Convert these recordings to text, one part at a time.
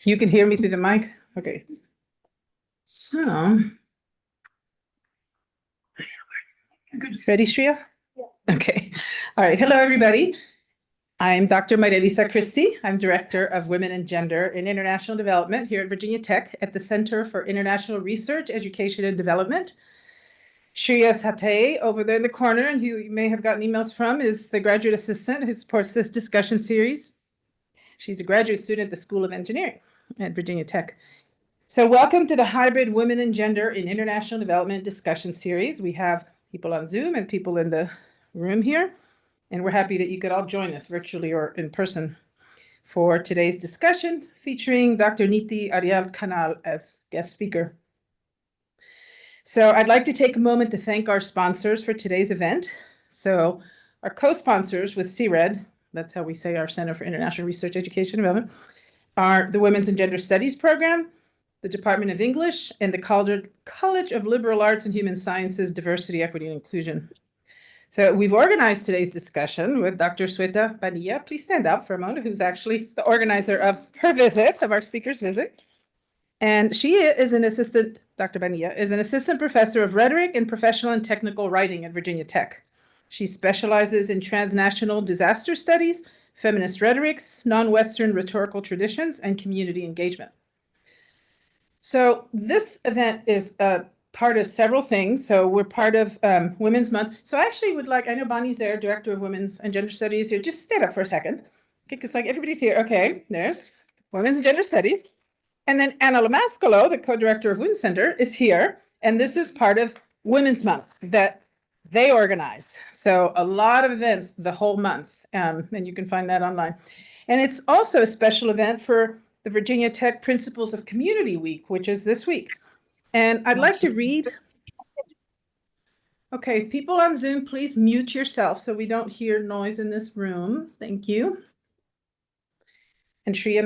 You can hear me through the mic? Okay. So. Ready, Shreya? Yeah. Okay. All right. Hello, everybody. I'm Dr. Marilisa Christie. I'm Director of Women and Gender in International Development here at Virginia Tech at the Center for International Research, Education, and Development. Shreya Satay over there in the corner, and who you may have gotten emails from, is the graduate assistant who supports this discussion series. She's a graduate student at the School of Engineering at Virginia Tech. So welcome to the Hybrid Women and Gender in International Development discussion series. We have people on Zoom and people in the room here, and we're happy that you could all join us virtually or in person for today's discussion featuring Dr. Neeti Ariel Canal as guest speaker. So I'd like to take a moment to thank our sponsors for today's event. So our co-sponsors with CRED, that's how we say our Center for International Research, Education, and Development, are the Women's and Gender Studies Program, the Department of English, and the College of Liberal Arts and Human Sciences, Diversity, Equity, and Inclusion. So we've organized today's discussion with Dr. Sweta Bania. Please stand up for a moment, who's actually the organizer of her visit, of our speaker's visit. And she is an assistant, Dr. Bania, is an assistant professor of rhetoric and professional and technical writing at Virginia Tech. She specializes in transnational disaster studies, feminist rhetorics, non-Western rhetorical traditions, and community engagement. So this event is a part of several things. So we're part of Women's Month. So I actually would like, I know Bonnie's there, Director of Women's and Gender Studies here. Just stand up for a second. Because like everybody's here. Okay, there's Women's and Gender Studies. And then Anna Lamascolo, the co-director of Women's Center, is here. And this is part of Women's Month that they organize. So a lot of events the whole month. And you can find that online. And it's also a special event for the Virginia Tech Principles of Community Week, which is this week. And I'd like to read. Okay, people on Zoom, please mute yourself so we don't hear noise in this room. Thank you. And Shreya.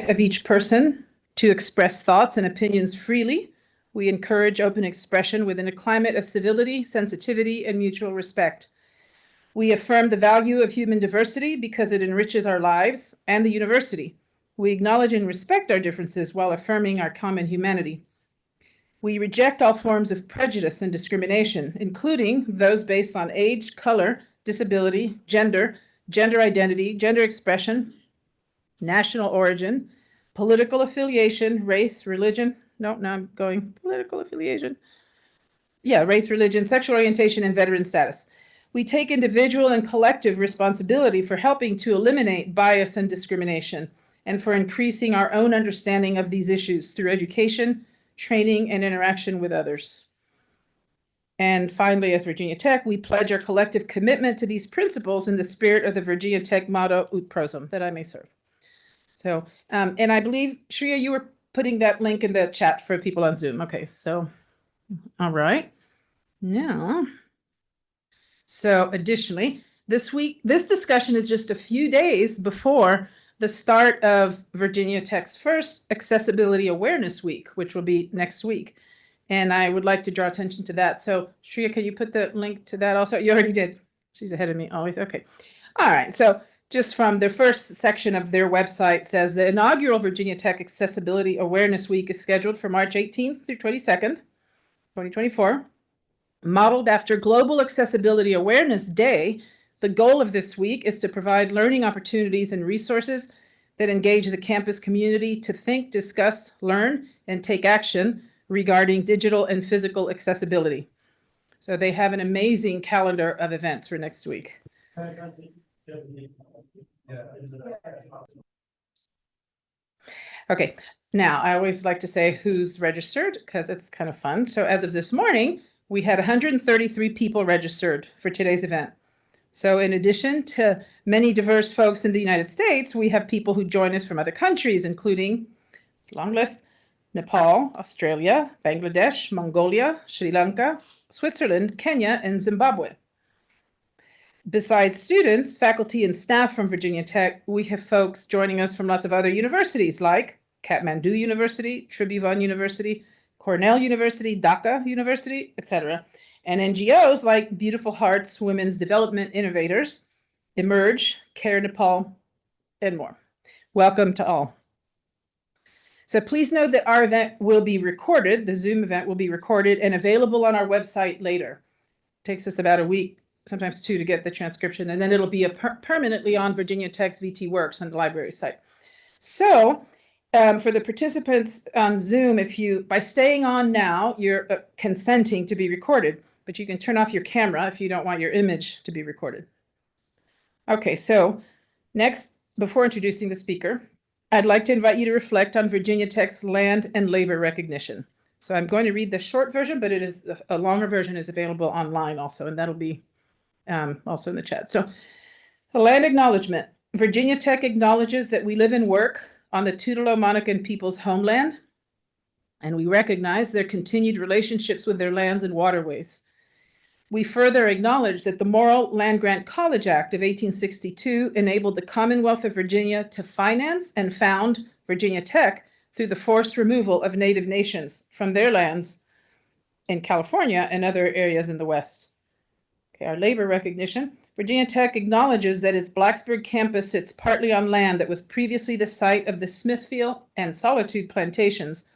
Of each person to express thoughts and opinions freely. We encourage open expression within a climate of civility, sensitivity, and mutual respect. We affirm the value of human diversity because it enriches our lives and the university. We acknowledge and respect our differences while affirming our common humanity. We reject all forms of prejudice and discrimination, including those based on age, color, disability, gender, gender identity, gender expression, national origin, political affiliation, race, religion. No, now I'm going political affiliation. Yeah, race, religion, sexual orientation, and veteran status. We take individual and collective responsibility for helping to eliminate bias and discrimination and for increasing our own understanding of these issues through education, training, and interaction with others. And finally, as Virginia Tech, we pledge our collective commitment to these principles in the spirit of the Virginia Tech motto, Ut Prosum, that I may serve. So, and I believe, Shreya, you were putting that link in the chat for people on Zoom. Okay, so, all right. Now, so additionally, this week, this discussion is just a few days before the start of Virginia Tech's first Accessibility Awareness Week, which will be next week. And I would like to draw attention to that. So, Shreya, can you put the link to that also? You already did. She's ahead of me always. Okay. All right. So, just from the first section of their website says the inaugural Virginia Tech Accessibility Awareness Week is scheduled for March 18th through 22nd, 2024. Modeled after Global Accessibility Awareness Day, the goal of this week is to provide learning opportunities and resources that engage the campus community to think, discuss, learn, and take action regarding digital and physical accessibility. So they have an amazing calendar of events for next week. Okay, now I always like to say who's registered because it's kind of fun. So as of this morning, we had 133 people registered for today's event. So in addition to many diverse folks in the United States, we have people who join us from other countries, including, long list, Nepal, Australia, Bangladesh, Mongolia, Sri Lanka, Switzerland, Kenya, and Zimbabwe. Besides students, faculty, and staff from Virginia Tech, we have folks joining us from lots of other universities like Kathmandu University, Tribhuvan University, Cornell University, Dhaka University, etc., and NGOs like Beautiful Hearts Women's Development Innovators, Emerge, Care Nepal, and more. Welcome to all. So please know that our event will be recorded. The Zoom event will be recorded and available on our website later. It takes us about a week, sometimes two, to get the transcription, and then it'll be permanently on Virginia Tech's VT Works on the library site. So for the participants on Zoom, by staying on now, you're consenting to be recorded, but you can turn off your camera if you don't want your image to be recorded. Okay, so next, before introducing the speaker, I'd like to invite you to reflect on Virginia Tech's land and labor recognition. So I'm going to read the short version, but a longer version is available online also, and that'll be also in the chat. So the land acknowledgement. Virginia Tech acknowledges that we live and work on the Tutelo-Monacan people's homeland, and we recognize their continued relationships with their lands and waterways. We further acknowledge that the Morrill Land Grant College Act of 1862 enabled the Commonwealth of Virginia to finance and found Virginia Tech through the forced removal of Native nations from their lands in California and other areas in the West. Okay, our labor recognition. Virginia Tech acknowledges that its Blacksburg campus sits partly on land that was previously the site of the Smithfield and Solitude plantations,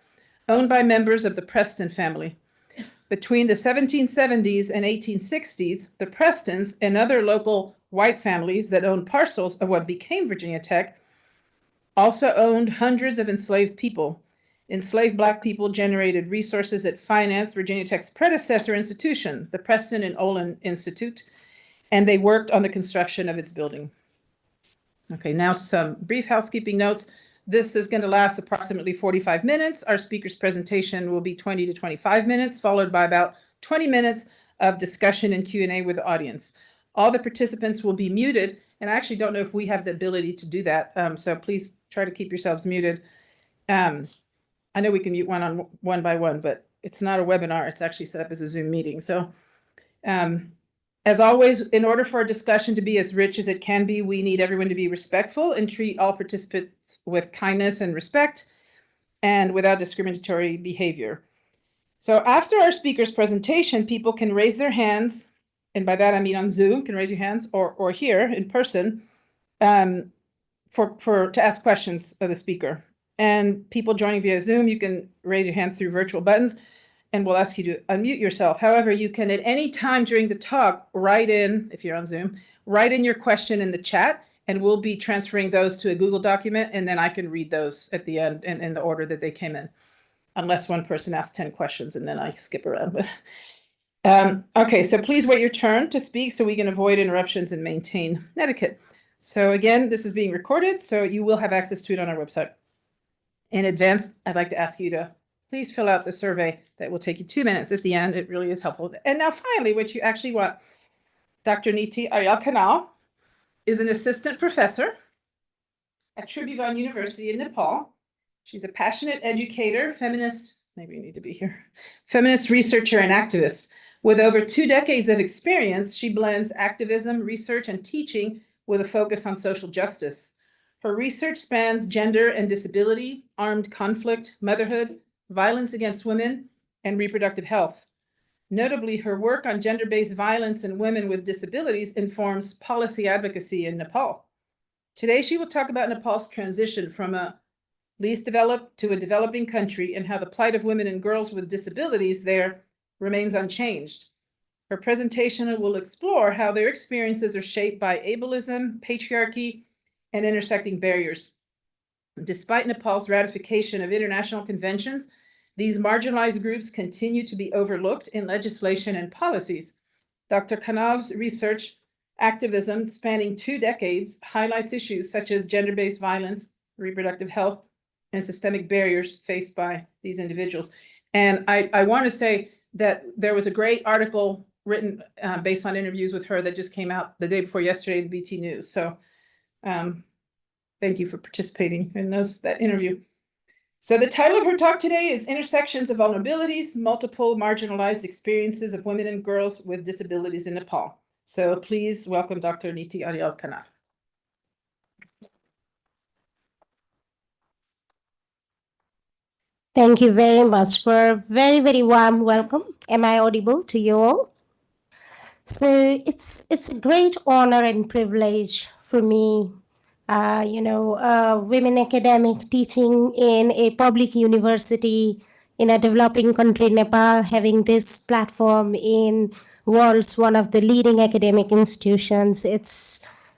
owned by members of the Preston family. Between the 1770s and 1860s, the Prestons and other local white families that owned parcels of what became Virginia Tech also owned hundreds of enslaved people. Enslaved Black people generated resources that financed Virginia Tech's predecessor institution, the Preston and Olin Institute, and they worked on the construction of its building. Okay, now some brief housekeeping notes. This is going to last approximately 45 minutes. Our speaker's presentation will be 20 to 25 minutes, followed by about 20 minutes of discussion and Q&A with the audience. All the participants will be muted, and I actually don't know if we have the ability to do that, so please try to keep yourselves muted. I know we can mute one by one, but it's not a webinar. It's actually set up as a Zoom meeting. So as always, in order for our discussion to be as rich as it can be, we need everyone to be respectful and treat all participants with kindness and respect and without discriminatory behavior. So after our speaker's presentation, people can raise their hands, and by that I mean on Zoom, can raise your hands, or here in person, to ask questions of the speaker. And people joining via Zoom, you can raise your hand through virtual buttons, and we'll ask you to unmute yourself. However, you can at any time during the talk write in, if you're on Zoom, write in your question in the chat, and we'll be transferring those to a Google document, and then I can read those at the end in the order that they came in, unless one person asks 10 questions and then I skip around. Okay, so please wait your turn to speak so we can avoid interruptions and maintain etiquette. So again, this is being recorded, so you will have access to it on our website. In advance, I'd like to ask you to please fill out the survey that will take you 2 minutes at the end. It really is helpful. And now finally, what you actually want, Dr. Neeti Kanal is an assistant professor at Tribhuvan University in Nepal. She's a passionate educator, feminist, maybe you need to be here, feminist researcher and activist. With over 2 decades of experience, she blends activism, research, and teaching with a focus on social justice. Her research spans gender and disability, armed conflict, motherhood, violence against women, and reproductive health. Notably, her work on gender-based violence and women with disabilities informs policy advocacy in Nepal. Today, she will talk about Nepal's transition from a least developed to a developing country and how the plight of women and girls with disabilities there remains unchanged. Her presentation will explore how their experiences are shaped by ableism, patriarchy, and intersecting barriers. Despite Nepal's ratification of international conventions, these marginalized groups continue to be overlooked in legislation and policies. Dr. Kanal's research activism spanning 2 decades highlights issues such as gender-based violence, reproductive health, and systemic barriers faced by these individuals. And I want to say that there was a great article written based on interviews with her that just came out the day before yesterday in BT News. So thank you for participating in that interview. So the title of her talk today is Intersections of Vulnerabilities, Multiple Marginalized Experiences of Women and Girls with Disabilities in Nepal. So please welcome Dr. Neeti Ariel Khanna. Thank you very much for a very, very warm welcome. Am I audible to you all? So it's a great honor and privilege for me, women academic teaching in a public university in a developing country, Nepal, having this platform in world's one of the leading academic institutions.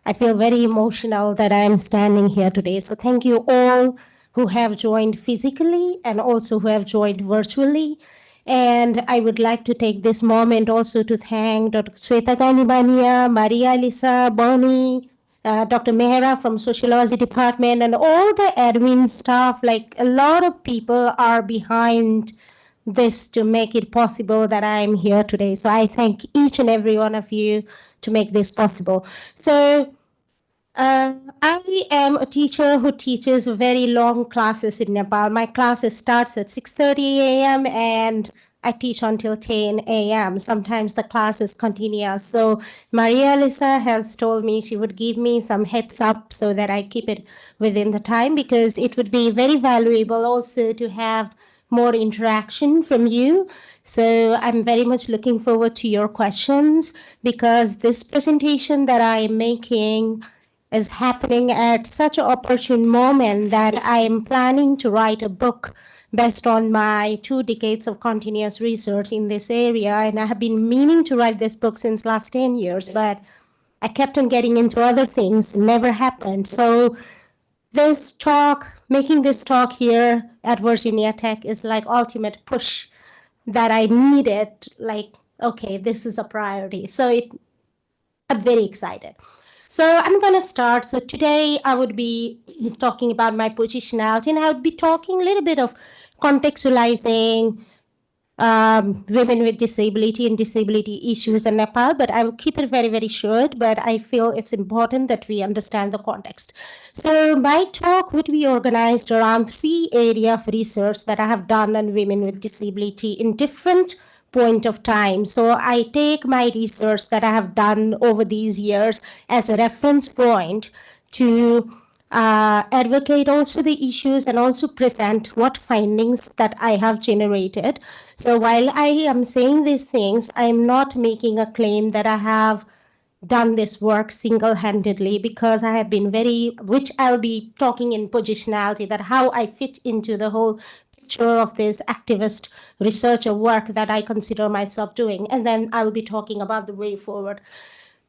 I feel very emotional that I'm standing here today. So thank you all who have joined physically and also who have joined virtually. And I would like to take this moment also to thank Dr. Sweta Ganibania, Maria Lisa, Bonnie, Dr. Mehra from Sociology Department, and all the admin staff. Like a lot of people are behind this to make it possible that I'm here today. So I thank each and every one of you to make this possible. So I am a teacher who teaches very long classes in Nepal. My classes starts at 6:30 a.m. and I teach until 10 a.m. Sometimes the class is continuous. So Maria Lisa has told me she would give me some heads up so that I keep it within the time, because it would be very valuable also to have more interaction from you. So I'm very much looking forward to your questions, because this presentation that I am making is happening at such an opportune moment that I am planning to write a book based on my 2 decades of continuous research in this area. And I have been meaning to write this book since last 10 years, but I kept on getting into other things. It never happened. So this talk, making this talk here at Virginia Tech is like ultimate push that I needed. Like, okay, this is a priority. I'm very excited. So I'm going to start. So today I would be talking about my positionality, and I would be talking a little bit of contextualizing women with disability and disability issues in Nepal, but I will keep it very, very short, but I feel it's important that we understand the context. So my talk would be organized around 3 areas of research that I have done on women with disability in different point of time. So I take my research that I have done over these years as a reference point to advocate also the issues and also present what findings that I have generated. So while I am saying these things, I'm not making a claim that I have done this work single-handedly, because I have been which I'll be talking in positionality, that how I fit into the whole picture of this activist researcher work that I consider myself doing. And then I will be talking about the way forward.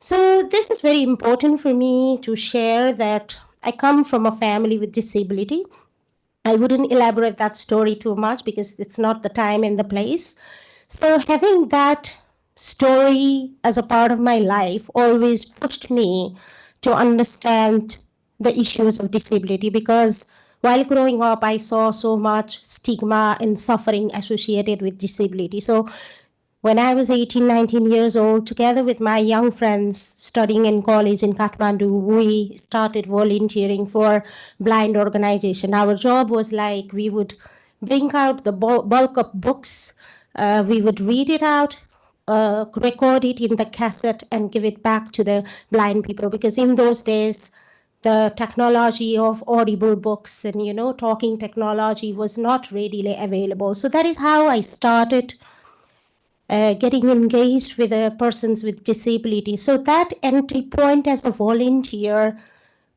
So this is very important for me to share that I come from a family with disability. I wouldn't elaborate that story too much because it's not the time and the place. So having that story as a part of my life always pushed me to understand the issues of disability, because while growing up, I saw so much stigma and suffering associated with disability. So when I was 18, 19 years old, together with my young friends studying in college in Kathmandu, we started volunteering for blind organization. Our job was like we would bring out the bulk of books, we would read it out, record it in the cassette, and give it back to the blind people. Because in those days, the technology of audible books and talking technology was not readily available. So that is how I started getting engaged with persons with disability. So that entry point as a volunteer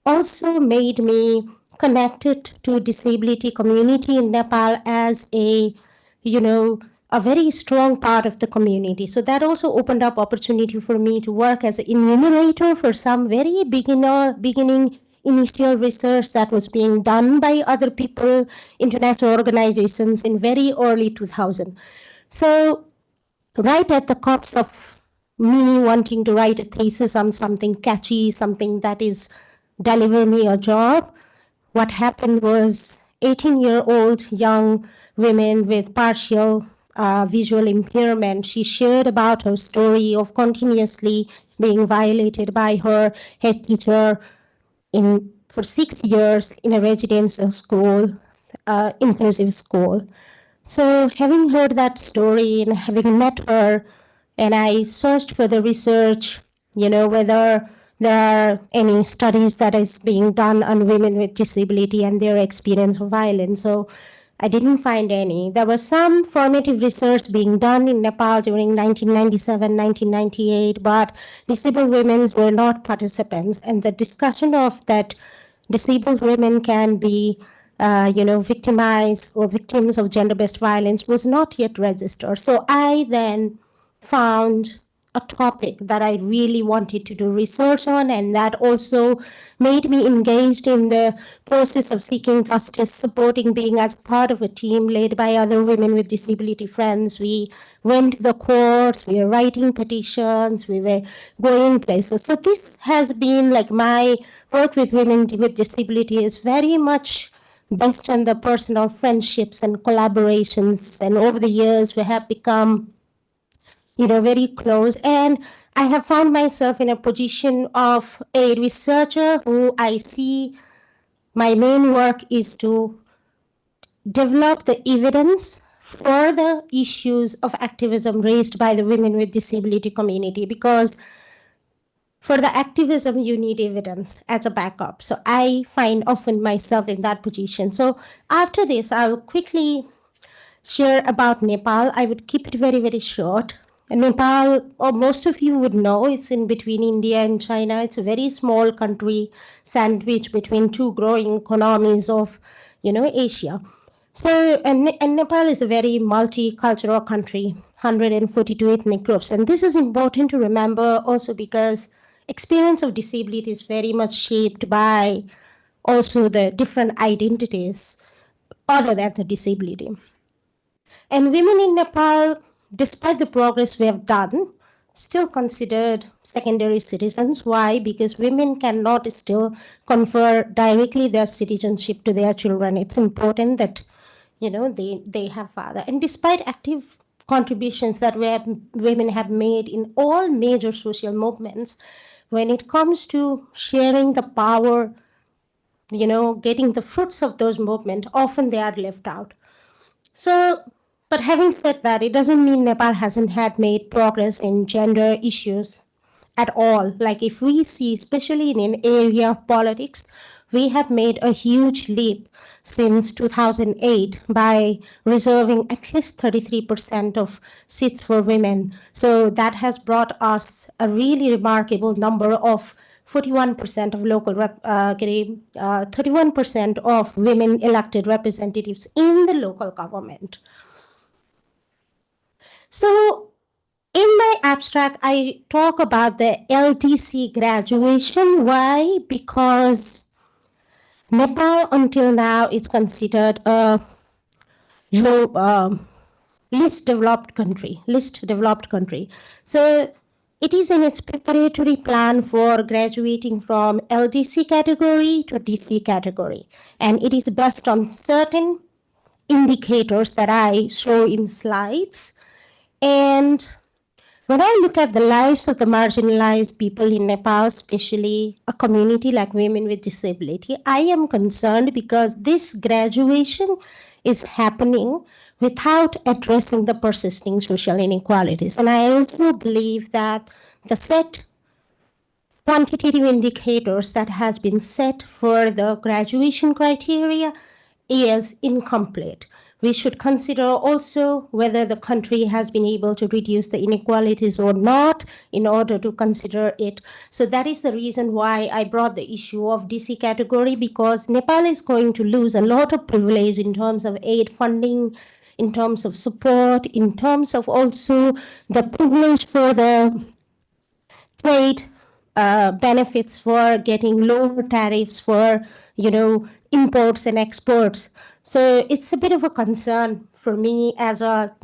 also made me connected to disability community in Nepal as a very strong part of the community. So that also opened up opportunity for me to work as an enumerator for some very beginning initial research that was being done by other people, international organizations in very early 2000. So right at the cups of me wanting to write a thesis on something catchy, something that is deliver me a job, what happened was 18-year-old young women with partial visual impairment. She shared about her story of continuously being violated by her head teacher for 6 years in a residential school. inclusive school. So having heard that story and having met her, and I searched for the research, whether there are any studies that is being done on women with disability and their experience of violence. So I didn't find any. There was some formative research being done in Nepal during 1997, 1998, but disabled women were not participants. And the discussion of that disabled women can be victimized or victims of gender-based violence was not yet registered. So I then found a topic that I really wanted to do research on, and that also made me engaged in the process of seeking justice, supporting being as part of a team led by other women with disability friends. We went to the courts, we were writing petitions, we were going places. So this has been like my work with women with disability is very much based on the personal friendships and collaborations. And over the years, we have become very close. And I have found myself in a position of a researcher who I see my main work is to develop the evidence for the issues of activism raised by the women with disability community, because for the activism, you need evidence as a backup. So I find often myself in that position. So after this, I'll quickly share about Nepal. I would keep it very, very short. Nepal, or most of you would know, it's in between India and China. It's a very small country sandwiched between two growing economies of, Asia. So, and Nepal is a very multicultural country, 142 ethnic groups. And this is important to remember also because experience of disability is very much shaped by also the different identities other than the disability. And women in Nepal, despite the progress we have done, still considered secondary citizens. Why? Because women cannot still confer directly their citizenship to their children. It's important that, they have father. And despite active contributions that women have made in all major social movements, when it comes to sharing the power, getting the fruits of those movements, often they are left out. So, but having said that, it doesn't mean Nepal hasn't had made progress in gender issues at all. Like if we see, especially in an area of politics, we have made a huge leap since 2008 by reserving at least 33% of seats for women. So that has brought us a really remarkable number of 41% of 31% of women elected representatives in the local government. So in my abstract, I talk about the LDC graduation. Why? Because Nepal until now is considered a least developed country. So it is in its preparatory plan for graduating from LDC category to DC category. And it is based on certain indicators that I show in slides. And when I look at the lives of the marginalized people in Nepal, especially a community like women with disability, I am concerned because this graduation is happening without addressing the persisting social inequalities. And I also believe that the set quantitative indicators that has been set for the graduation criteria is incomplete. We should consider also whether the country has been able to reduce the inequalities or not in order to consider it. So that is the reason why I brought the issue of DC category, because Nepal is going to lose a lot of privilege in terms of aid funding, in terms of support, in terms of also the privilege for the trade benefits for getting lower tariffs for, imports and exports. So it's a bit of a concern for me as a,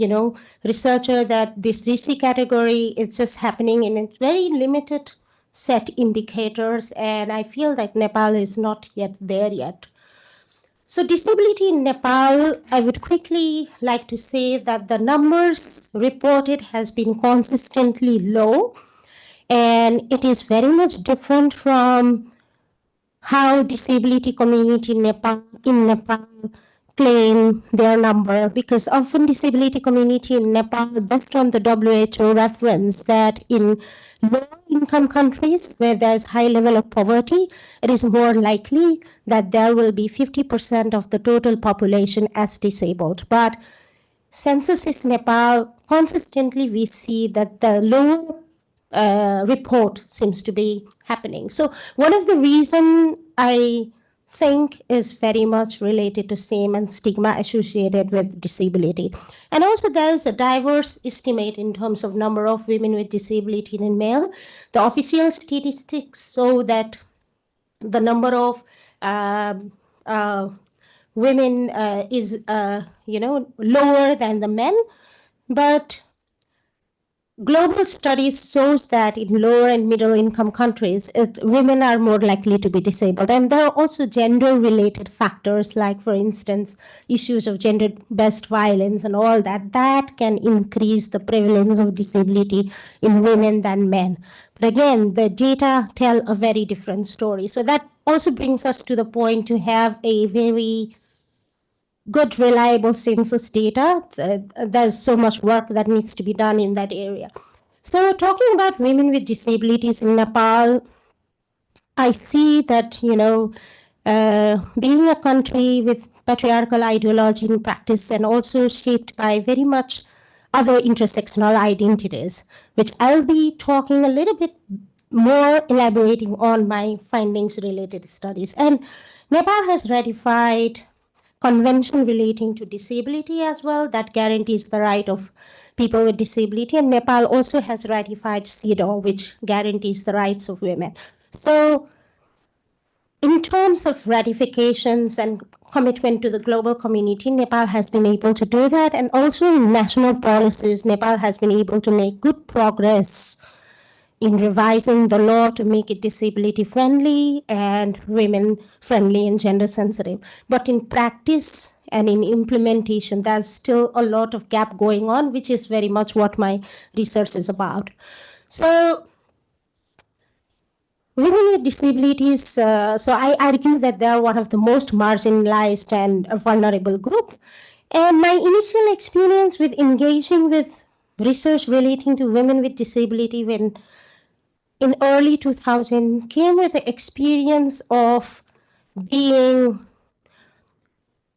researcher that this DC category is just happening in a very limited set indicators. And I feel that Nepal is not yet there yet. So disability in Nepal, I would quickly like to say that the numbers reported has been consistently low. And it is very much different from how disability community in Nepal claim their number, because often disability community in Nepal, based on the WHO reference that in low income countries where there's high level of poverty, it is more likely that there will be 50% of the total population as disabled. But census in Nepal, consistently we see that the lower report seems to be happening. So one of the reason I think is very much related to shame and stigma associated with disability. And also there is a diverse estimate in terms of number of women with disability in male. The official statistics show that the number of women is lower than the men, but global studies shows that in lower and middle income countries, women are more likely to be disabled. And there are also gender related factors, like for instance, issues of gender based violence and all that, that can increase the prevalence of disability in women than men. But again, the data tell a very different story. So that also brings us to the point to have a very good, reliable census data. There's so much work that needs to be done in that area. So talking about women with disabilities in Nepal, I see that, being a country with patriarchal ideology in practice and also shaped by very much other intersectional identities, which I'll be talking a little bit more elaborating on my findings related studies. And Nepal has ratified convention relating to disability as well that guarantees the right of people with disability, and Nepal also has ratified CEDAW, which guarantees the rights of women. So in terms of ratifications and commitment to the global community, Nepal has been able to do that, and also in national policies, Nepal has been able to make good progress in revising the law to make it disability friendly and women friendly and gender sensitive. But in practice and in implementation, there's still a lot of gap going on, which is very much what my research is about. So women with disabilities, so I argue that they are one of the most marginalized and vulnerable group. And my initial experience with engaging with research relating to women with disability when in early 2000 came with the experience of being,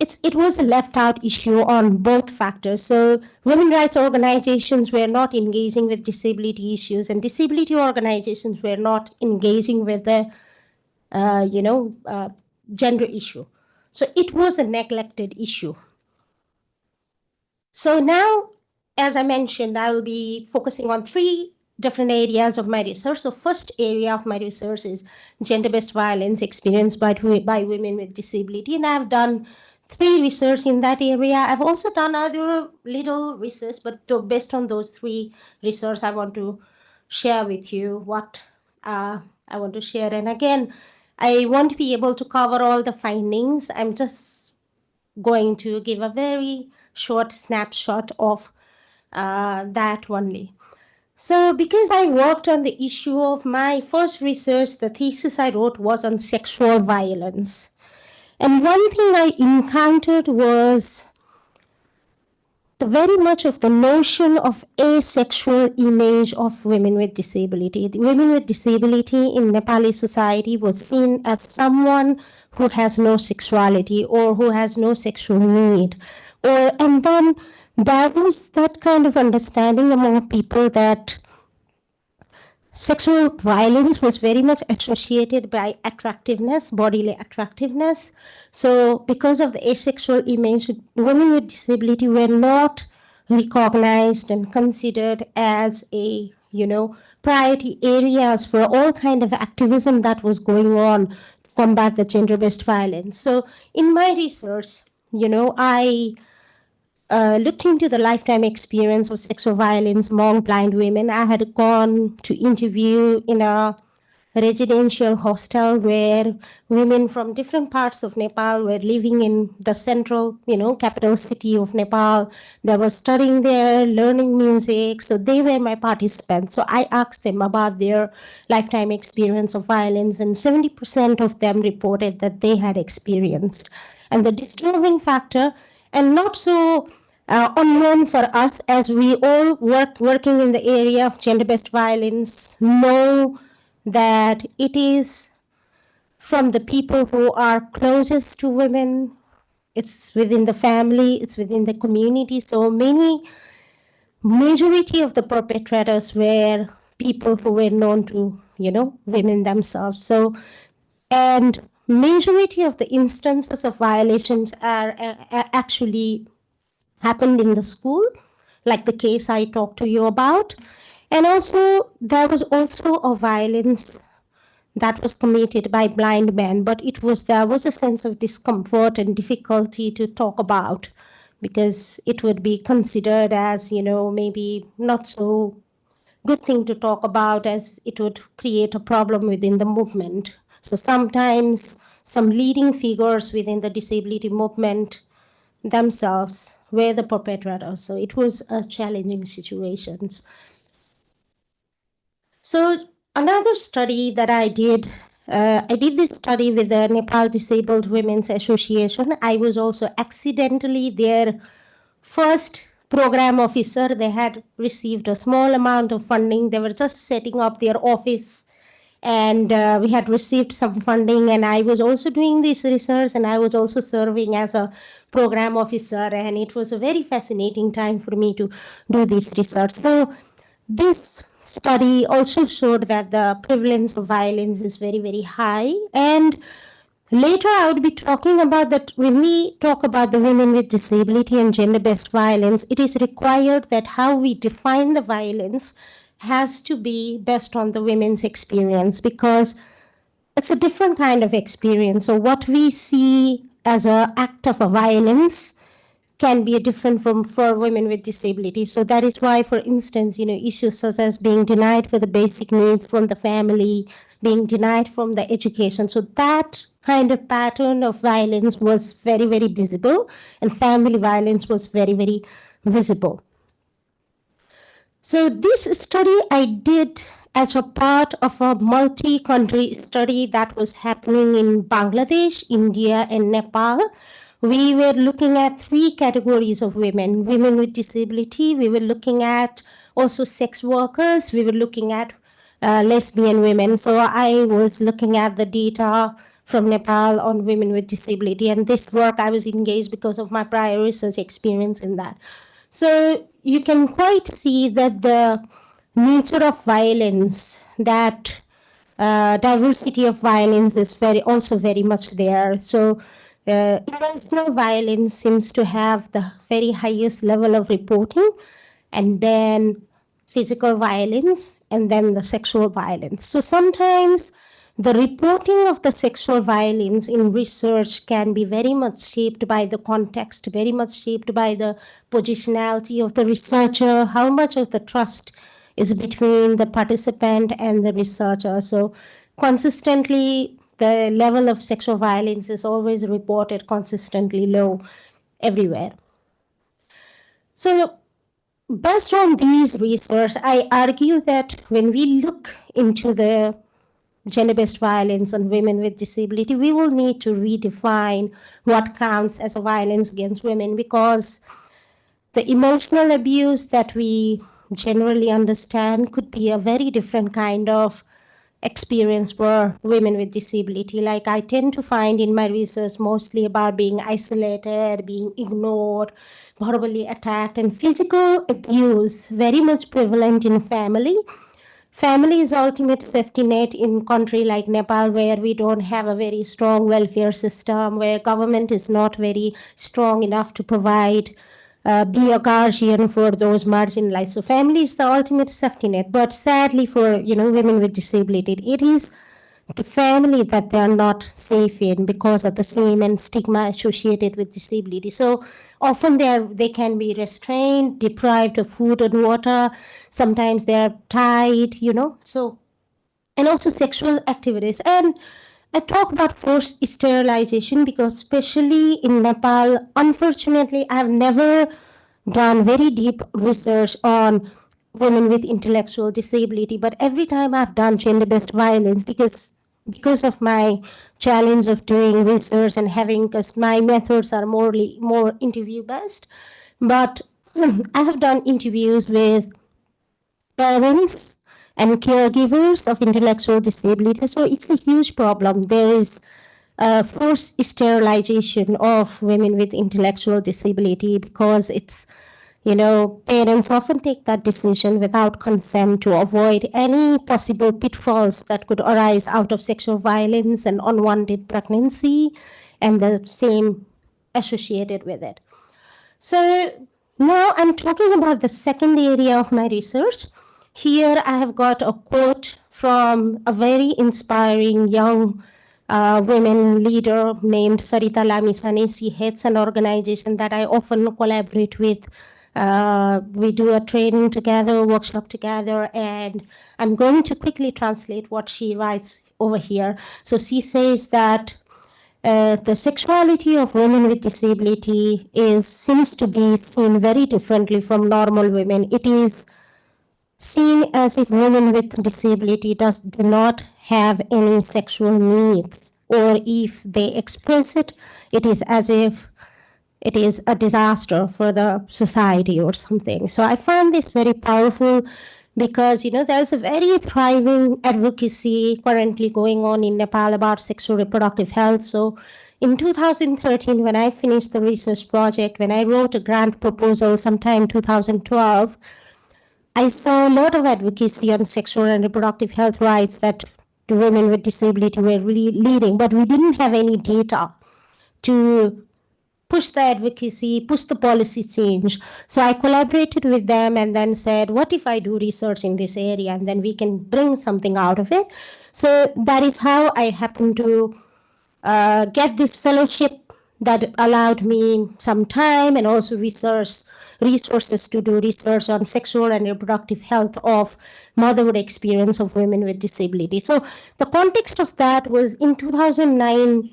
it was a left out issue on both factors. So women rights organizations were not engaging with disability issues, and disability organizations were not engaging with the gender issue. So it was a neglected issue. So now, as I mentioned, I will be focusing on three different areas of my research. So first area of my research is gender-based violence experienced by women with disability. And I've done three research in that area. I've also done other little research, but based on those three research, I want to share with you what I want to share. And again, I won't be able to cover all the findings. I'm just going to give a very short snapshot of that only. So because I worked on the issue of my first research, the thesis I wrote was on sexual violence. And one thing I encountered was the very much of the notion of asexual image of women with disability. The women with disability in Nepali society was seen as someone who has no sexuality or who has no sexual need. And then there was that kind of understanding among people that sexual violence was very much associated by attractiveness, bodily attractiveness. So because of the asexual image, women with disability were not recognized and considered as a, priority areas for all kind of activism that was going on to combat the gender-based violence. So in my research, I looked into the lifetime experience of sexual violence among blind women. I had gone to interview in a residential hostel where women from different parts of Nepal were living in the central, capital city of Nepal. They were studying there, learning music. So they were my participants. So I asked them about their lifetime experience of violence, and 70% of them reported that they had experienced. And the disturbing factor, and not so unknown for us, as we all working in the area of gender-based violence, know that it is from the people who are closest to women. It's within the family, it's within the community. So majority of the perpetrators were people who were known to, women themselves. So, and majority of the instances of violations are actually happened in the school, like the case I talked to you about. And also, there was also a violence that was committed by blind men, but there was a sense of discomfort and difficulty to talk about, because it would be considered as, maybe not so good thing to talk about, as it would create a problem within the movement. So sometimes some leading figures within the disability movement themselves were the perpetrators. So it was a challenging situation. So another study that I did this study with the Nepal Disabled Women's Association. I was also accidentally their first program officer. They had received a small amount of funding. They were just setting up their office, and we had received some funding, and I was also doing this research, and I was also serving as a program officer, and it was a very fascinating time for me to do this research. So this study also showed that the prevalence of violence is very, very high. And later I would be talking about that when we talk about the women with disability and gender-based violence, it is required that how we define the violence has to be based on the women's experience, because it's a different kind of experience. So what we see as an act of a violence can be different from for women with disability. So that is why, for instance, issues such as being denied for the basic needs from the family, being denied from the education. So that kind of pattern of violence was very, very visible, and family violence was very, very visible. So this study I did as a part of a multi-country study that was happening in Bangladesh, India, and Nepal. We were looking at 3 categories of women: women with disability, we were looking at also sex workers, we were looking at lesbian women. So I was looking at the data from Nepal on women with disability, and this work I was engaged because of my prior research experience in that. So you can quite see that the nature of violence, that diversity of violence is also very much there. So emotional violence seems to have the very highest level of reporting, and then physical violence, and then the sexual violence. So sometimes the reporting of the sexual violence in research can be very much shaped by the context, very much shaped by the positionality of the researcher, how much of the trust is between the participant and the researcher. So consistently, the level of sexual violence is always reported consistently low everywhere. So based on these research, I argue that when we look into the gender-based violence on women with disability, we will need to redefine what counts as a violence against women, because the emotional abuse that we generally understand could be a very different kind of experience for women with disability. Like I tend to find in my research mostly about being isolated, being ignored, verbally attacked, and physical abuse very much prevalent in family. Family is ultimate safety net in country like Nepal, where we don't have a very strong welfare system, where government is not very strong enough to provide, be a guardian for those marginalized. So family is the ultimate safety net. But sadly for women with disability, it is the family that they are not safe in because of the shame and stigma associated with disability. So often they can be restrained, deprived of food and water. Sometimes they are tied, so, and also sexual activities. And I talk about forced sterilization because especially in Nepal, unfortunately, I have never done very deep research on women with intellectual disability, but every time I've done gender-based violence, because because of my challenge of doing research and having, because my methods are more interview based, but I have done interviews with parents and caregivers of intellectual disability. So it's a huge problem. There is forced sterilization of women with intellectual disability because it's, parents often take that decision without consent to avoid any possible pitfalls that could arise out of sexual violence and unwanted pregnancy and the same associated with it. So now I'm talking about the second area of my research. Here I have got a quote from a very inspiring young women leader named Sarita Lamisani. She heads an organization that I often collaborate with. We do a training together, workshop together, and I'm going to quickly translate what she writes over here. So she says that the sexuality of women with disability seems to be seen very differently from normal women. It is seen as if women with disability do not have any sexual needs, or if they express it, it is as if it is a disaster for the society or something. So I found this very powerful because, there's a very thriving advocacy currently going on in Nepal about sexual reproductive health. So in 2013, when I finished the research project, when I wrote a grant proposal sometime 2012, I saw a lot of advocacy on sexual and reproductive health rights that the women with disability were really leading, but we didn't have any data to push the advocacy, push the policy change. So I collaborated with them and then said, what if I do research in this area and then we can bring something out of it? So that is how I happened to get this fellowship that allowed me some time and also resources to do research on sexual and reproductive health of motherhood experience of women with disability. So the context of that was in 2009,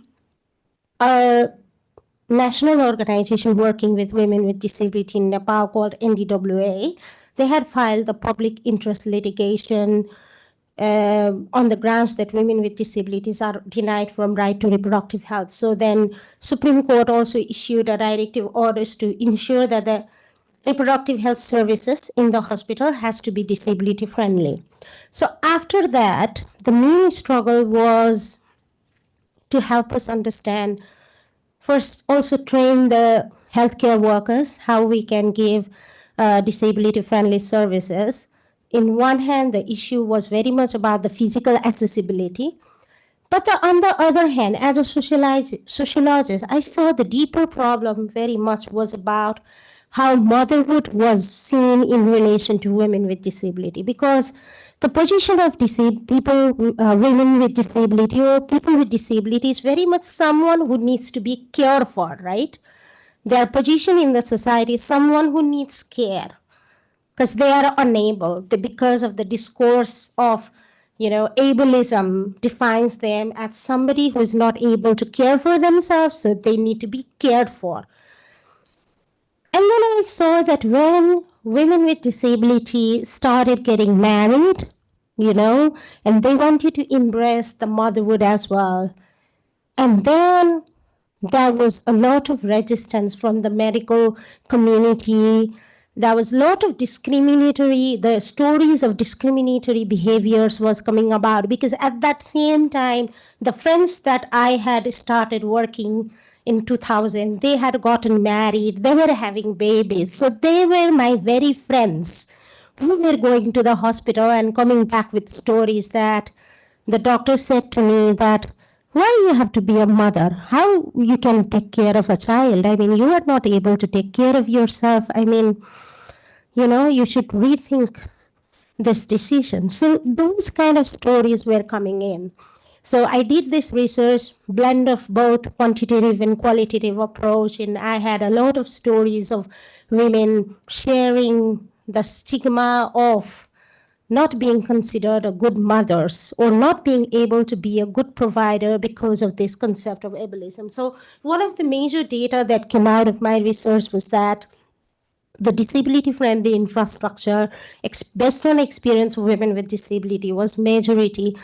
national organization working with women with disability in Nepal called NDWA, they had filed a public interest litigation on the grounds that women with disabilities are denied from right to reproductive health. So then Supreme Court also issued a directive orders to ensure that the reproductive health services in the hospital has to be disability friendly. So after that, the main struggle was to help us understand, first, also train the healthcare workers how we can give disability-friendly services. In one hand, the issue was very much about the physical accessibility. But on the other hand, as a sociologist, I saw the deeper problem very much was about how motherhood was seen in relation to women with disability. Because the position of women with disability or people with disability is very much someone who needs to be cared for, right? Their position in the society is someone who needs care because they are unable, because of the discourse of, ableism defines them as somebody who is not able to care for themselves, so they need to be cared for. And then I saw that when women with disability started getting married, and they wanted to embrace the motherhood as well. And then there was a lot of resistance from the medical community. There was a lot of the stories of discriminatory behaviors was coming about, because at that same time, the friends that I had started working in 2000, they had gotten married, they were having babies. So they were my very friends who were going to the hospital and coming back with stories that the doctor said to me that, why you have to be a mother? How you can take care of a child? I mean, you are not able to take care of yourself. I mean, you should rethink this decision. So those kind of stories were coming in. So I did this research, blend of both quantitative and qualitative approach, and I had a lot of stories of women sharing the stigma of not being considered a good mothers or not being able to be a good provider because of this concept of ableism. So one of the major data that came out of my research was that the disability-friendly infrastructure based on experience of women with disability was majority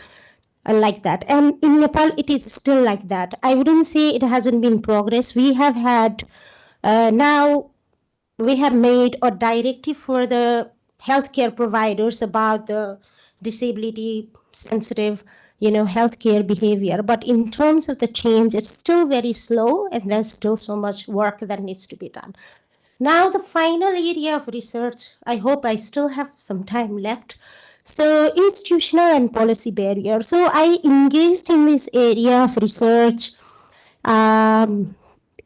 like that. And in Nepal, it is still like that. I wouldn't say it hasn't been progress. We have had now we have made a directive for the healthcare providers about the disability sensitive healthcare behavior, but in terms of the change, it's still very slow, and there's still so much work that needs to be done. Now the final area of research, I hope I still have some time left. So institutional and policy barrier. So I engaged in this area of research in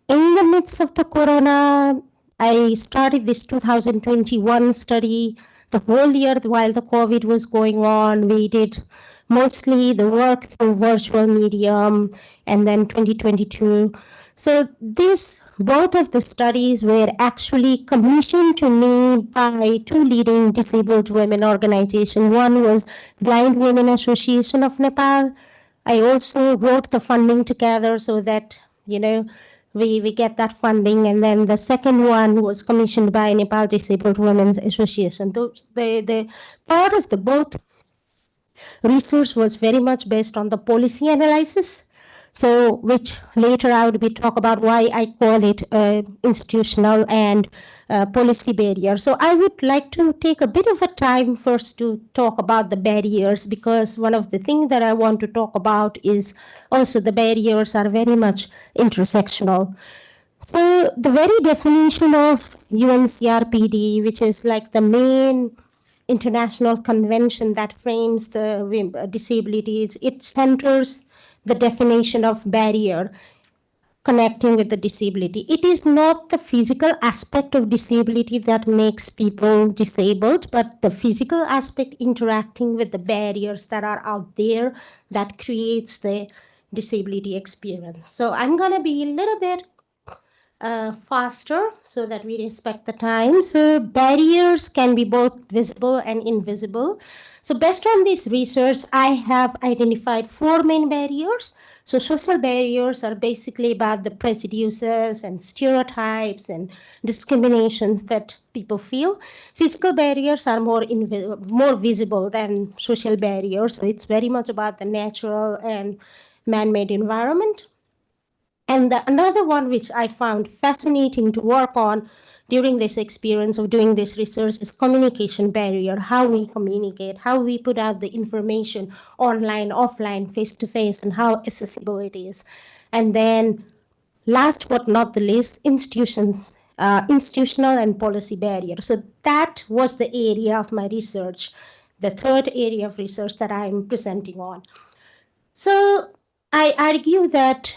the midst of the corona. I started this 2021 study the whole year while the COVID was going on. We did mostly the work through virtual medium, and then 2022. So both of the studies were actually commissioned to me by two leading disabled women organizations. One was Blind Women Association of Nepal. I also wrote the funding together so that, we get that funding. And then the second one was commissioned by Nepal Disabled Women's Association. The part of the both research was very much based on the policy analysis. So, which later I would be talk about why I call it institutional and policy barrier. So I would like to take a bit of a time first to talk about the barriers, because one of the things that I want to talk about is also the barriers are very much intersectional. So the very definition of UNCRPD, which is like the main international convention that frames the disabilities, it centers the definition of barrier connecting with the disability. It is not the physical aspect of disability that makes people disabled, but the physical aspect interacting with the barriers that are out there that creates the disability experience. So I'm going to be a little bit faster so that we respect the time. So barriers can be both visible and invisible. So based on this research, I have identified four main barriers. So social barriers are basically about the prejudices and stereotypes and discriminations that people feel. Physical barriers are more visible than social barriers. So it's very much about the natural and man-made environment. And another one which I found fascinating to work on during this experience of doing this research is communication barrier, how we communicate, how we put out the information online, offline, face-to-face, and how accessible it is. And then last but not the least, institutional and policy barrier. So that was the area of my research, the third area of research that I'm presenting on. So I argue that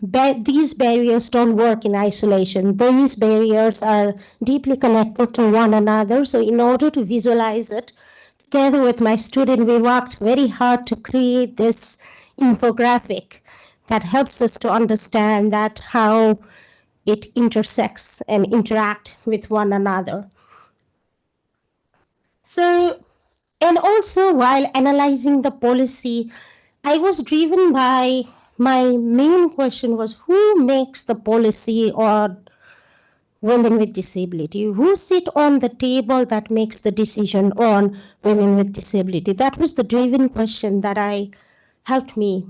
these barriers don't work in isolation. These barriers are deeply connected to one another. So in order to visualize it, together with my student, we worked very hard to create this infographic that helps us to understand that how it intersects and interact with one another. So, and also while analyzing the policy, I was driven by my main question was who makes the policy on women with disability? Who sit on the table that makes the decision on women with disability? That was the driven question that helped me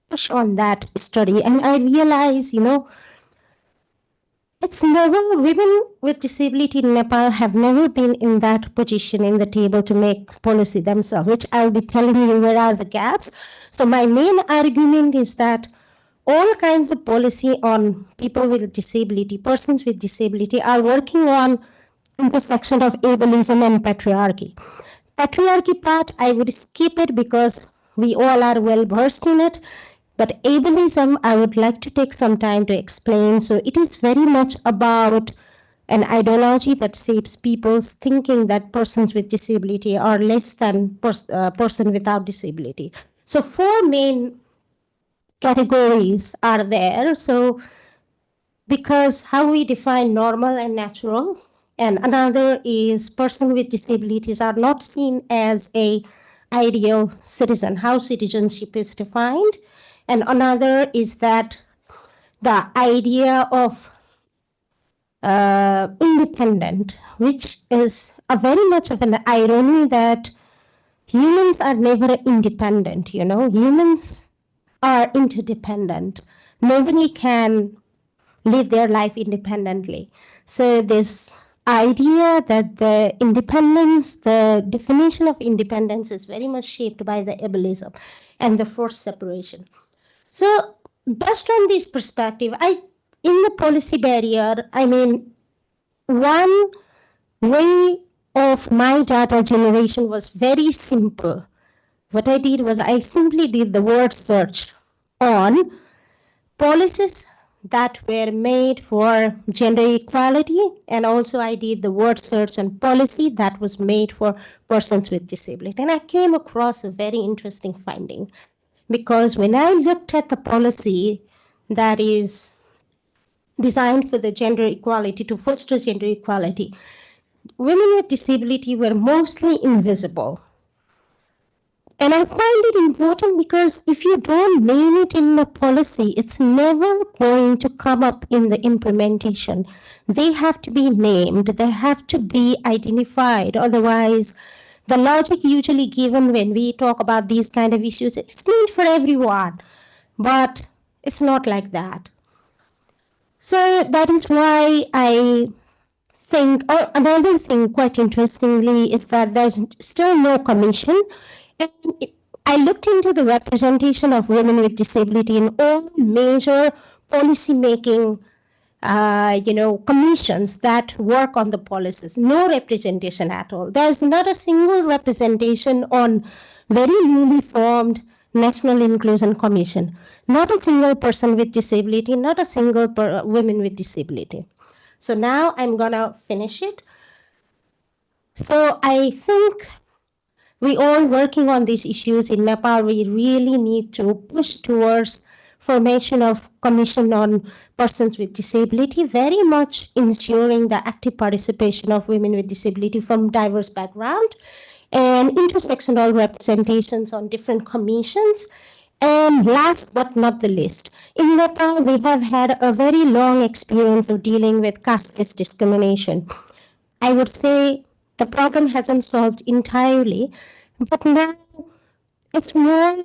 push on that study. And I realized, it's never, women with disability in Nepal have never been in that position in the table to make policy themselves, which I'll be telling you where are the gaps. So my main argument is that all kinds of policy on people with disability, persons with disability, are working on intersection of ableism and patriarchy. Patriarchy part, I would skip it because we all are well versed in it. But ableism, I would like to take some time to explain. So it is very much about an ideology that shapes people's thinking that persons with disability are less than person without disability. So four main categories are there. So because how we define normal and natural, and another is person with disabilities are not seen as a ideal citizen, how citizenship is defined. And another is that the idea of independent, which is a very much of an irony that humans are never independent, you know. Humans are interdependent. Nobody can live their life independently. So this idea that the independence, the definition of independence is very much shaped by the ableism and the forced separation. So based on this perspective, in the policy barrier, I mean, one way of my data generation was very simple. What I did was I simply did the word search on policies that were made for gender equality, and also I did the word search on policy that was made for persons with disability. And I came across a very interesting finding, because when I looked at the policy that is designed for the gender equality, to foster gender equality, women with disability were mostly invisible. And I find it important because if you don't name it in the policy, it's never going to come up in the implementation. They have to be named, they have to be identified. Otherwise, the logic usually given when we talk about these kind of issues, it's clean for everyone, but it's not like that. So that is why I think, or another thing quite interestingly is that there's still no commission. And I looked into the representation of women with disability in all major policy making commissions that work on the policies. No representation at all. There's not a single representation on very newly formed National Inclusion Commission. Not a single person with disability, not a single woman with disability. So now I'm gonna finish it. So I think we all working on these issues in Nepal, we really need to push towards formation of commission on persons with disability, very much ensuring the active participation of women with disability from diverse background and intersectional representations on different commissions. And last but not the least, in Nepal, we have had a very long experience of dealing with caste-based discrimination. I would say the problem hasn't solved entirely, but now it's more,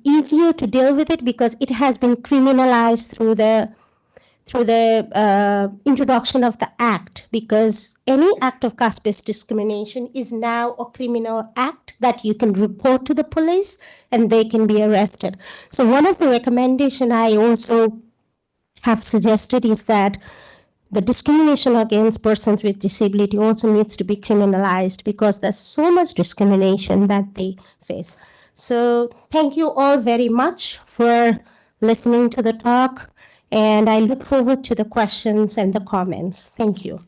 easier to deal with it because it has been criminalized through the introduction of the act. Because any act of caste-based discrimination is now a criminal act that you can report to the police and they can be arrested. So one of the recommendations I also have suggested is that the discrimination against persons with disability also needs to be criminalized because there's so much discrimination that they face. So thank you all very much for listening to the talk, and I look forward to the questions and the comments. Thank you.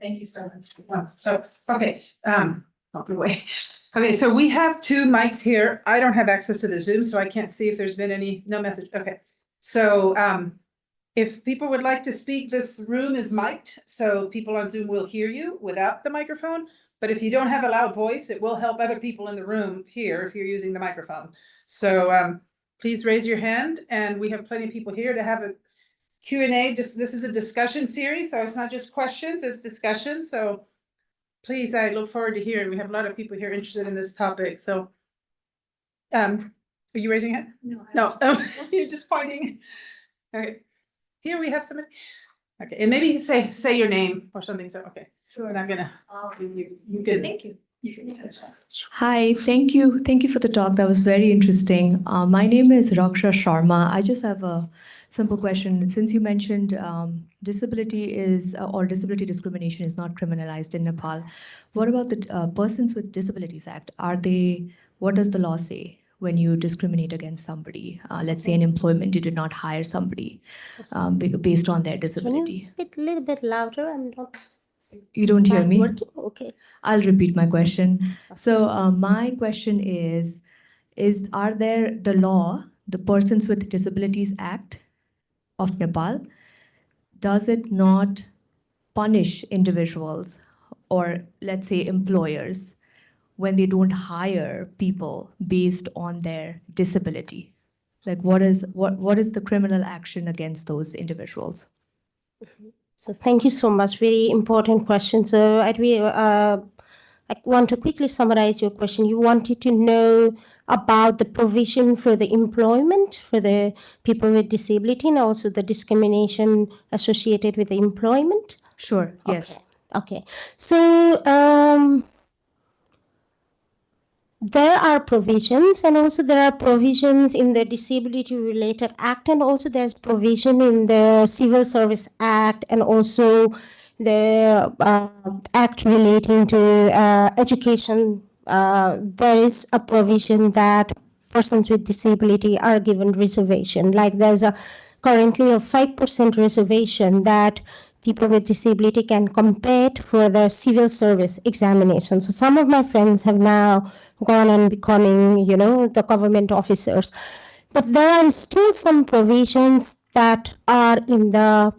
Thank you so much. So, okay, I'll go away. Okay, so we have two mics here. I don't have access to the Zoom, so I can't see if there's been no message. Okay. So, if people would like to speak, this room is mic'd, so people on Zoom will hear you without the microphone. But if you don't have a loud voice, it will help other people in the room hear if you're using the microphone. So, please raise your hand, and we have plenty of people here to have a Q&A. This is a discussion series, so it's not just questions, it's discussion. So please, I look forward to hearing. We have a lot of people here interested in this topic. So, are you raising your hand? No, you're just pointing. Okay, here we have somebody. Okay, and maybe say your name or something. So, okay, sure. And I'm gonna. You can. Thank you. Hi, thank you. Thank you for the talk. That was very interesting. My name is Raksha Sharma. I just have a simple question. Since you mentioned disability discrimination is not criminalized in Nepal, what about the Persons with Disabilities Act? What does the law say when you discriminate against somebody? Let's say in employment, you did not hire somebody based on their disability. Can you speak a little bit louder? I'm not. You don't hear me? Working? Okay. I'll repeat my question. So my question are there the Persons with Disabilities Act of Nepal, does it not punish individuals or let's say employers when they don't hire people based on their disability? Like, what is the criminal action against those individuals? So thank you so much. Very important question. So I want to quickly summarize your question. You wanted to know about the provision for the employment for the people with disability and also the discrimination associated with the employment. Sure. Yes. Okay. So there are provisions, and also there are provisions in the Disability Related Act, and also there's provision in the Civil Service Act, and also the act relating to education. There is a provision that persons with disability are given reservation. Like there's currently a 5% reservation that people with disability can compete for the civil service examination. So some of my friends have now gone and becoming, the government officers. But there are still some provisions that are in the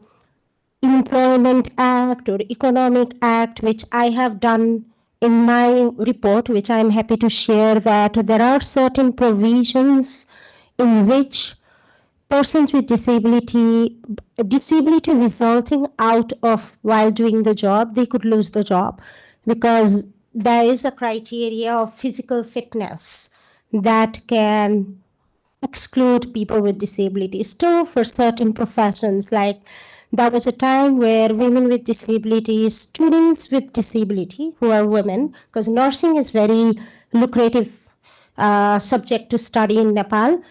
Employment Act or Economic Act, which I have done in my report, which I'm happy to share, that there are certain provisions in which persons with disability resulting out of while doing the job, they could lose the job because there is a criteria of physical fitness that can exclude people with disability. Still, for certain professions, like there was a time where women with disability, students with disability who are women, because nursing is very lucrative subject to study in Nepal.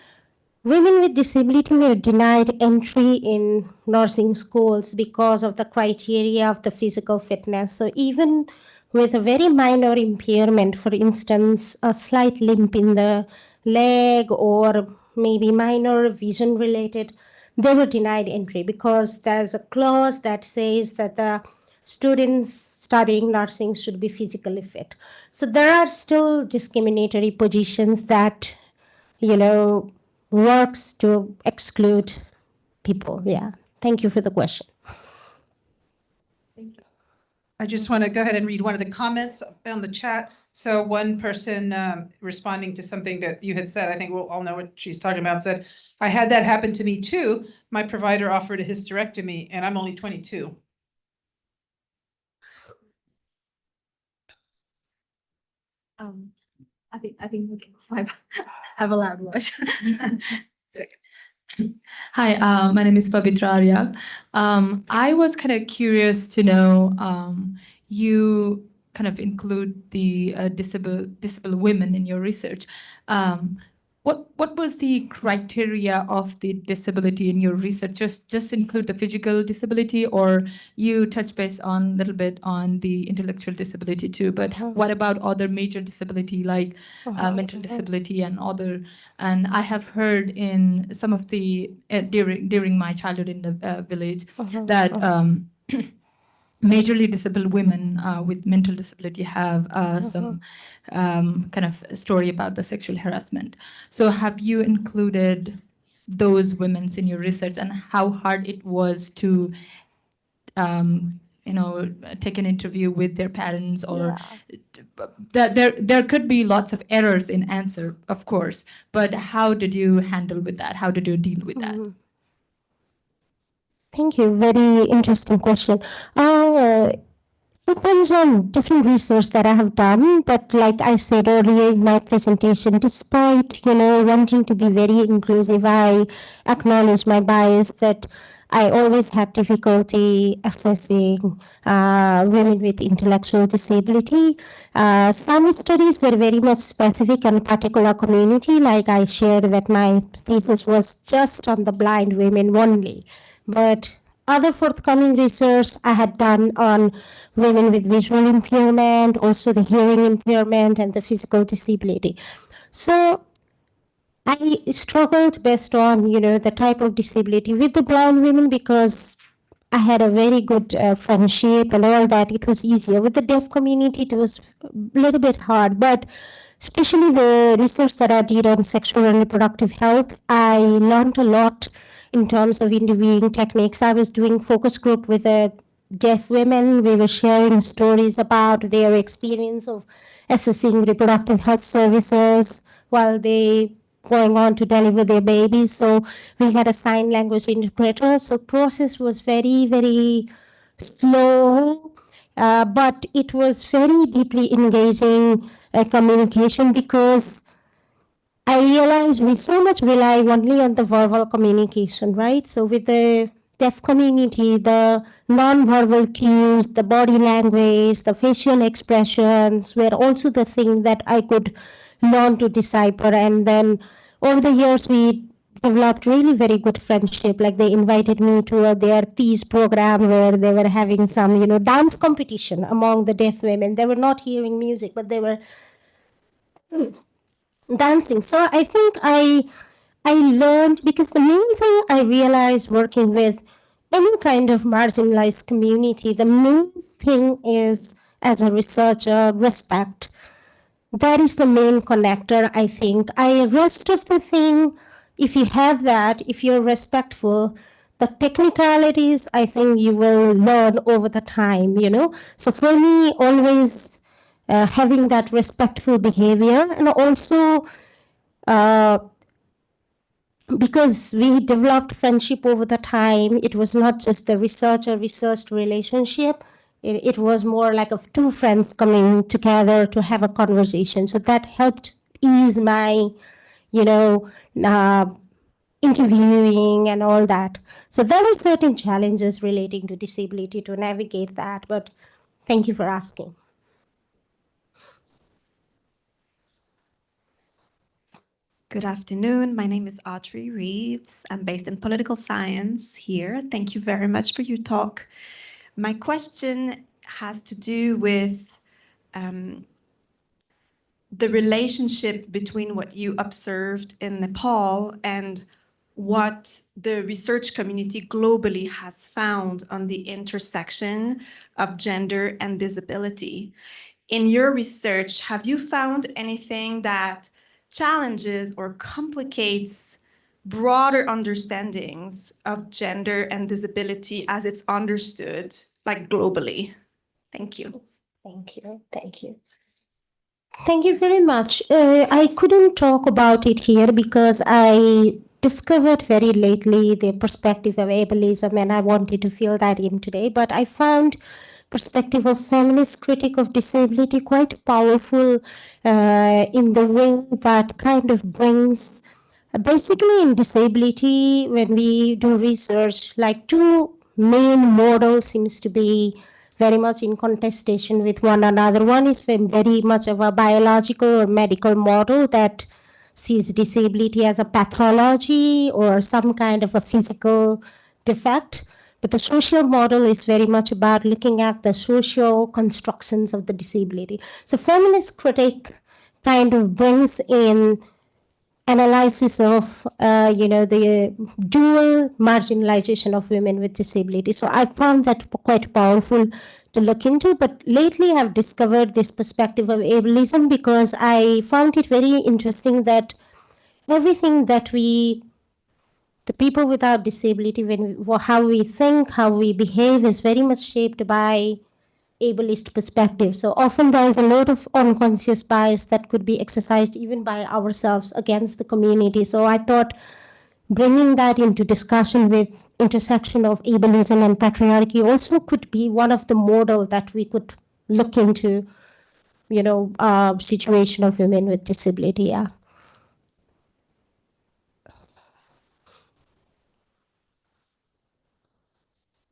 Women with disability were denied entry in nursing schools because of the criteria of the physical fitness. So even with a very minor impairment, for instance, a slight limp in the leg or maybe minor vision related, they were denied entry because there's a clause that says that the students studying nursing should be physically fit. So there are still discriminatory positions that, works to exclude people. Yeah. Thank you for the question. I just want to go ahead and read one of the comments on the chat. So one person responding to something that you had said, I think we'll all know what she's talking about, said, I had that happen to me too. My provider offered a hysterectomy and I'm only 22. I think we can have a loud voice. Hi, my name is Pavitra Arya. I was kind of curious to know, you kind of include the disabled women in your research. What was the criteria of the disability in your research? Just include the physical disability, or you touch base on a little bit on the intellectual disability too? But what about other major disability like mental disability and other? And I have heard in some of the during my childhood in the village that majorly disabled women with mental disability have some kind of story about the sexual harassment. So have you included those women in your research, and how hard it was to take an interview with their parents, or that there could be lots of errors in answer, of course, but how did you handle with that? How did you deal with that? Thank you. Very interesting question. Depends on different research that I have done, but like I said earlier in my presentation, despite wanting to be very inclusive, I acknowledge my bias that I always had difficulty assessing women with intellectual disability. Some studies were very much specific on a particular community, like I shared that my thesis was just on the blind women only, but other forthcoming research I had done on women with visual impairment, also the hearing impairment and the physical disability. So I struggled based on, the type of disability with the blind women because I had a very good friendship and all that. It was easier. With the deaf community, it was a little bit hard, but especially the research that I did on sexual and reproductive health, I learned a lot in terms of interviewing techniques. I was doing focus group with the deaf women. We were sharing stories about their experience of accessing reproductive health services while they going on to deliver their babies. So we had a sign language interpreter. So process was very, very slow, but it was very deeply engaging communication, because I realized we so much rely only on the verbal communication, right? So with the deaf community, the non-verbal cues, the body language, the facial expressions were also the thing that I could learn to decipher. And then over the years, we developed really very good friendship. Like they invited me to their Tees program where they were having some, dance competition among the deaf women. They were not hearing music, but they were dancing. So I think I learned, because the main thing I realized working with any kind of marginalized community, the main thing is, as a researcher, respect. That is the main connector, I think. Rest of the thing, if you have that, if you're respectful, the technicalities, I think you will learn over the time, So for me, always having that respectful behavior, and also uh, because we developed friendship over the time, it was not just the research relationship. It was more like of two friends coming together to have a conversation. So that helped ease my, you know, uh, interviewing and all that. So there are certain challenges relating to disability to navigate that. But thank you for asking. Good afternoon. My name is Audrey Reeves. I'm based in political science here. Thank you very much for your talk. My question has to do with the relationship between what you observed in Nepal and what the research community globally has found on the intersection of gender and disability. In your research, have you found anything that challenges or complicates broader understandings of gender and disability as it's understood, like globally? Thank you. Thank you. Thank you. Thank you very much. I couldn't talk about it here because I discovered very lately the perspective of ableism, and I wanted to fill that in today. But I found perspective of feminist critique of disability quite powerful in the way that kind of brings, basically in disability, when we do research, like two main models seems to be very much in contestation with one another. One is very much of a biological or medical model that sees disability as a pathology or some kind of a physical defect. But the social model is very much about looking at the social constructions of the disability. So feminist critique kind of brings in analysis of the dual marginalization of women with disability. So I found that quite powerful to look into. But lately I've discovered this perspective of ableism because I found it very interesting that everything that the people without disability, how we think, how we behave is very much shaped by ableist perspective. So often there is a lot of unconscious bias that could be exercised even by ourselves against the community. So I thought bringing that into discussion with intersection of ableism and patriarchy also could be one of the model that we could look into, situation of women with disability. Yeah.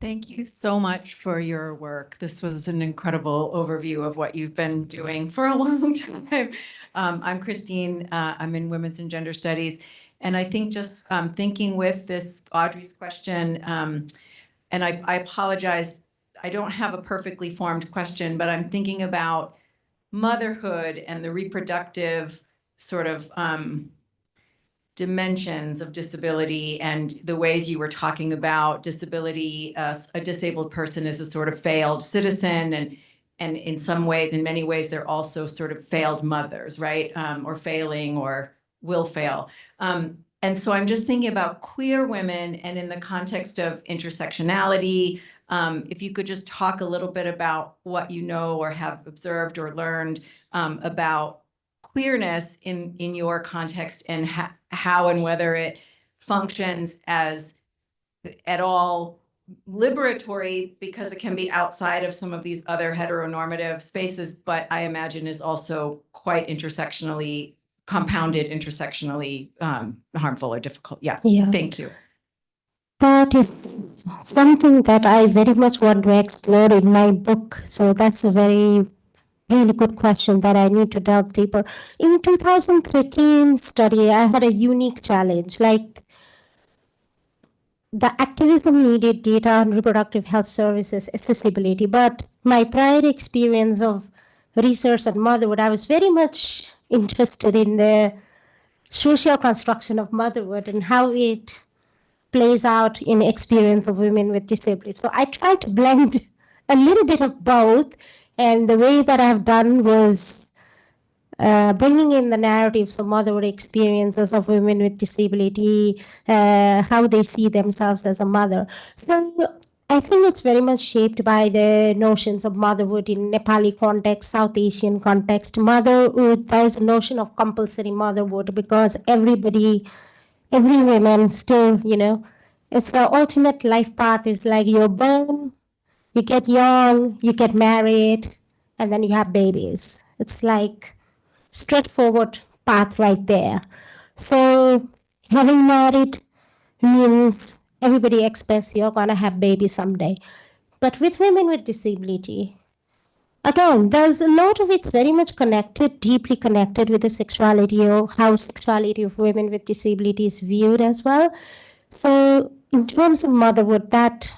Thank you so much for your work. This was an incredible overview of what you've been doing for a long time. I'm Christine. I'm in Women's and Gender Studies. And I think just thinking with this Audrey's question, and I apologize, I don't have a perfectly formed question, but I'm thinking about motherhood and the reproductive sort of dimensions of disability and the ways you were talking about disability. A disabled person is a sort of failed citizen, and in some ways, in many ways, they're also sort of failed mothers, right? Or failing or will fail. And so I'm just thinking about queer women, and in the context of intersectionality, if you could just talk a little bit about what you know or have observed or learned about queerness in your context and how and whether it functions as at all liberatory, because it can be outside of some of these other heteronormative spaces, but I imagine is also quite intersectionally compounded, intersectionally harmful or difficult. Yeah. Yeah. Thank you. That is something that I very much want to explore in my book. So that's a really good question that I need to delve deeper. In 2013 study, I had a unique challenge. Like, the activism needed data on reproductive health services accessibility, but my prior experience of research on motherhood, I was very much interested in the social construction of motherhood and how it plays out in experience of women with disabilities. So I tried to blend a little bit of both, and the way that I've done was bringing in the narratives of motherhood experiences of women with disability, how they see themselves as a mother. So I think it's very much shaped by the notions of motherhood in Nepali context, South Asian context. Motherhood, there's a notion of compulsory motherhood because every woman still, it's the ultimate life path is like you're born, you get young, you get married, and then you have babies. It's like straightforward path right there. So having married means everybody expects you're gonna have babies someday. But with women with disability, again, there's a lot of it's very much connected, deeply connected with the sexuality or how sexuality of women with disability is viewed as well. So in terms of motherhood, that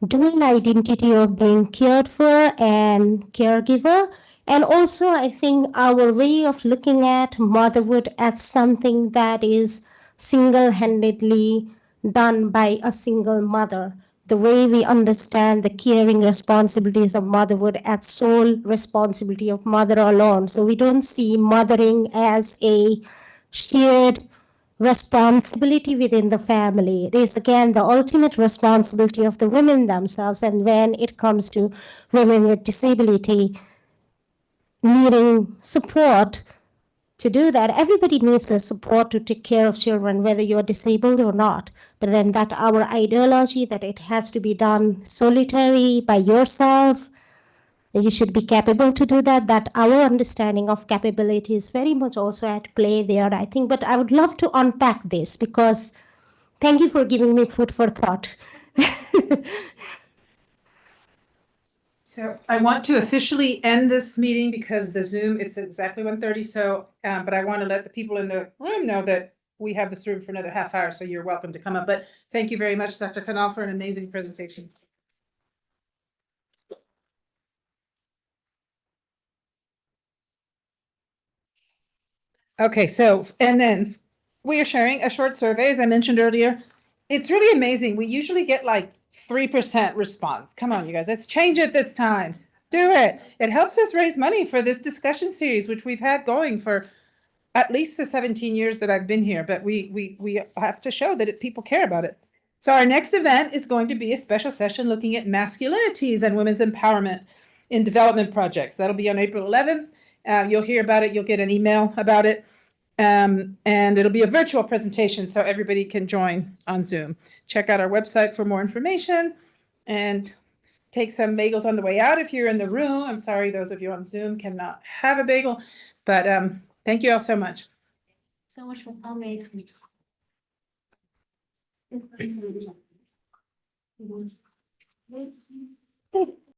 dual identity of being cared for and caregiver. And also, I think our way of looking at motherhood as something that is single handedly done by a single mother. The way we understand the caring responsibilities of motherhood as sole responsibility of mother alone. So we don't see mothering as a shared responsibility within the family. It is again the ultimate responsibility of the women themselves. And when it comes to women with disability needing support to do that, everybody needs the support to take care of children, whether you're disabled or not. But then that our ideology that it has to be done solitary by yourself, you should be capable to do that our understanding of capability is very much also at play there, I think. But I would love to unpack this because thank you for giving me food for thought. So I want to officially end this meeting because the Zoom, it's exactly 1:30. So, but I want to let the people in the room know that we have this room for another half hour. So you're welcome to come up. But thank you very much, Dr. Kanal, for an amazing presentation. Okay, so, and then we are sharing a short survey, as I mentioned earlier. It's really amazing. We usually get like 3% response. Come on, you guys, let's change it this time. Do it. It helps us raise money for this discussion series, which we've had going for at least the 17 years that I've been here, but we have to show that people care about it. So our next event is going to be a special session looking at masculinities and women's empowerment in development projects. That'll be on April 11th. You'll hear about it. You'll get an email about it. And it'll be a virtual presentation so everybody can join on Zoom. Check out our website for more information and take some bagels on the way out if you're in the room. I'm sorry, those of you on Zoom cannot have a bagel, but thank you all so much. So much for coming.